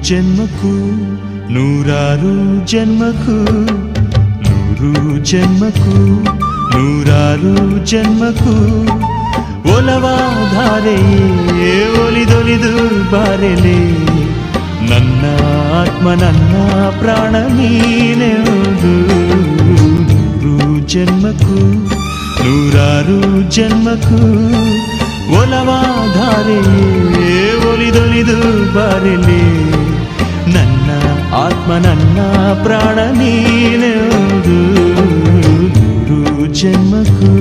ಜನ್ಮಕ್ಕೂ ನೂರಾರು ಜನ್ಮಕ್ಕೂ ನೂರು ಜನ್ಮಕ್ಕೂ ನೂರಾರು ಜನ್ಮಕ್ಕೂ ಒಲವಾಧಾರೆಯೇ ಒಲಿದೊಲಿದು ಬಾರೆಲೆ ನನ್ನ ಆತ್ಮ ನನ್ನ ಪ್ರಾಣ ನೀನೆಂದು ನೂರು ಜನ್ಮಕ್ಕೂ ನೂರಾರು ಜನ್ಮಕ್ಕೂ ಒಲವಾಧಾರೆಯೇ ಒಲಿದೊಲಿದು ಬಾರೆಲೆ ನನ್ನ ಆತ್ಮ ನನ್ನ ಪ್ರಾಣ ನೀನೆಂದು ನೂರು ಜನ್ಮಕ್ಕೂ